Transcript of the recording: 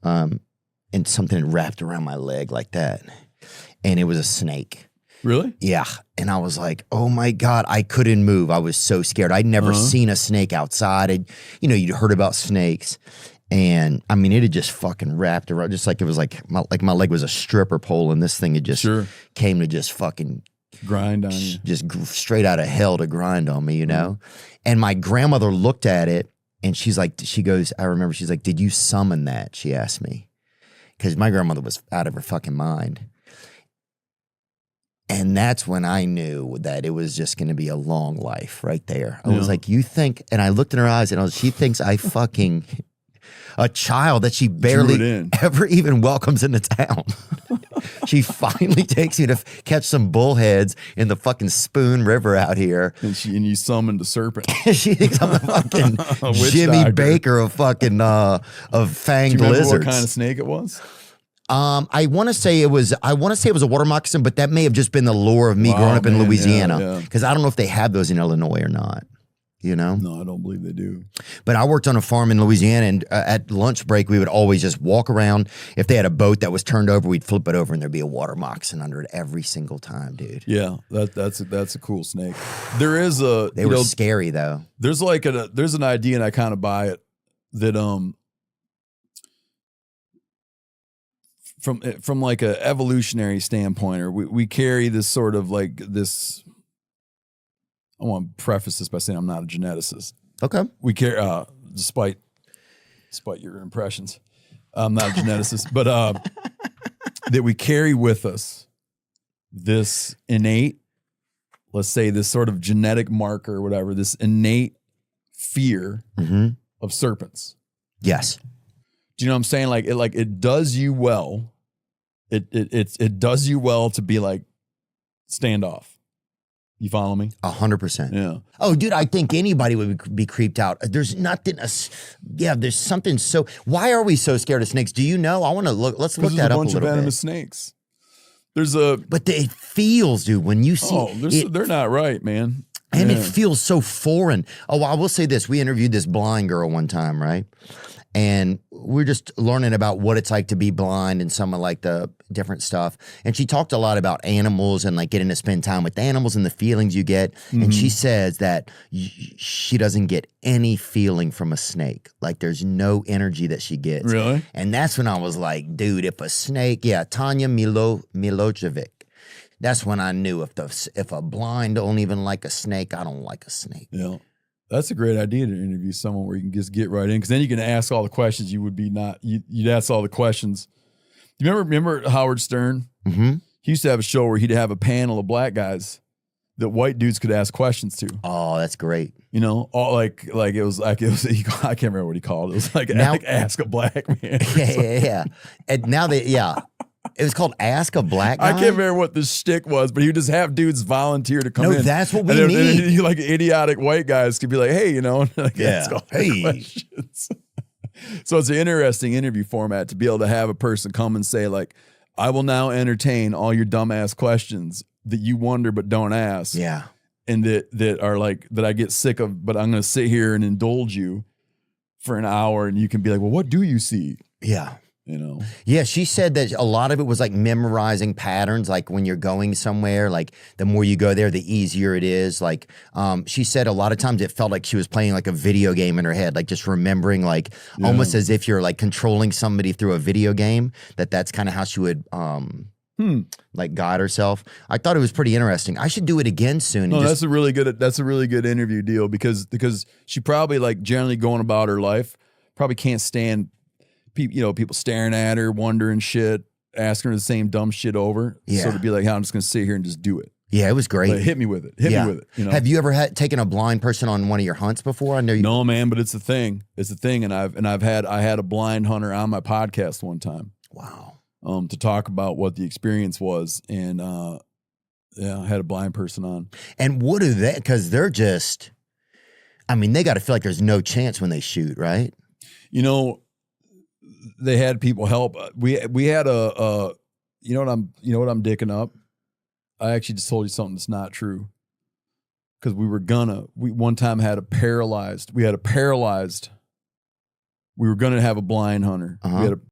and something wrapped around my leg like that. And it was a snake. Really? Yeah. And I was like, oh my God, I couldn't move. I was so scared. I'd never seen a snake outside. You'd heard about snakes. And I mean, it had just fucking wrapped around, just like it was like my leg was a stripper pole, and this thing had just came to just fucking grind on you. Just straight out of hell to grind on me, And my grandmother looked at it and she goes, I remember she's like, did you summon that? She asked me. Because my grandmother was out of her fucking mind. And that's when I knew that it was just going to be a long life right there. I was like, you think, and I looked in her eyes and she thinks I fucking, a child that she barely ever even welcomes into town. She finally takes me to catch some bullheads in the fucking Spoon River out here. And you summoned a serpent. She thinks I'm the fucking Jimmy Baker of fucking, of fanged lizards. What kind of snake it was? I want to say it was a water moccasin, but that may have just been the lure of me growing up in Louisiana. Because I don't know if they have those in Illinois or not. No, I don't believe they do. But I worked on a farm in Louisiana, and at lunch break, we would always just walk around. If they had a boat that was turned over, we'd flip it over, and there'd be a water moccasin under it every single time, dude. Yeah, that's a cool snake. There is a they were scary though. There's like there's an idea, and I kind of buy it that from like a evolutionary standpoint, or we carry this sort of like this. I want to preface this by saying I'm not a geneticist. Okay. We carry, despite your impressions, I'm not a geneticist, but that we carry with us this innate, let's say this sort of genetic marker or whatever, this innate fear of serpents. Yes. Do you know what I'm saying? Like it does you well. It does you well to be like standoff. You follow me? 100%. Yeah. Oh, dude, I think anybody would be creeped out. There's nothing. There's something so. Why are we so scared of snakes? Do you know? I want to look. Let's look that up a little bit. There's a bunch of venomous snakes. But it feels, dude, when you see. Oh, they're not right, man. And it feels so foreign. Oh, I will say this: we interviewed this blind girl one time, right? And we're just learning about what it's like to be blind and some of like the different stuff. And she talked a lot about animals and like getting to spend time with animals and the feelings you get. And she says that she doesn't get any feeling from a snake. Like there's no energy that she gets. Really? And that's when I was like, dude, if a snake, Tanya Milojevic. That's when I knew if a blind don't even like a snake, I don't like a snake. Yeah. That's a great idea to interview someone where you can just get right in, because then you can ask all the questions you would be you'd ask all the questions. You remember Howard Stern? Mm-hmm. He used to have a show where he'd have a panel of black guys that white dudes could ask questions to. Oh, that's great. All like it was I can't remember what he called it. It was like ask a black man. Yeah. And now it was called Ask a Black Guy? I can't remember what the shtick was, but he would just have dudes volunteer to come in. No, that's what we need. And like idiotic white guys could be like, hey, ask all the questions. So it's an interesting interview format to be able to have a person come and say, like, I will now entertain all your dumbass questions that you wonder but don't ask. Yeah. And that are like, that I get sick of, but I'm going to sit here and indulge you for an hour, and you can be like, well, what do you see? Yeah. Yeah, she said that a lot of it was like memorizing patterns, like when you're going somewhere, like the more you go there, the easier it is. Like she said a lot of times it felt like she was playing like a video game in her head, like just remembering, like almost as if you're like controlling somebody through a video game, that's kind of how she would like guide herself. I thought it was pretty interesting. I should do it again soon. No, that's a really good interview deal, because she probably, like, generally going about her life, probably can't stand people staring at her, wondering shit, asking her the same dumb shit over. Yeah. So to be like, I'm just going to sit here and just do it. Yeah, it was great. Like, hit me with it. Hit me with it. Have you ever taken a blind person on one of your hunts before? I know you. No, man, but it's a thing. It's a thing, and I had a blind hunter on my podcast one time. Wow. To talk about what the experience was, and I had a blind person on. And what do they? Because they're just, they got to feel like there's no chance when they shoot, right? They had people help. We had a you know what I'm dicking up? I actually just told you something that's not true. Because we one time we were gonna have a blind hunter. Uh-huh. We had a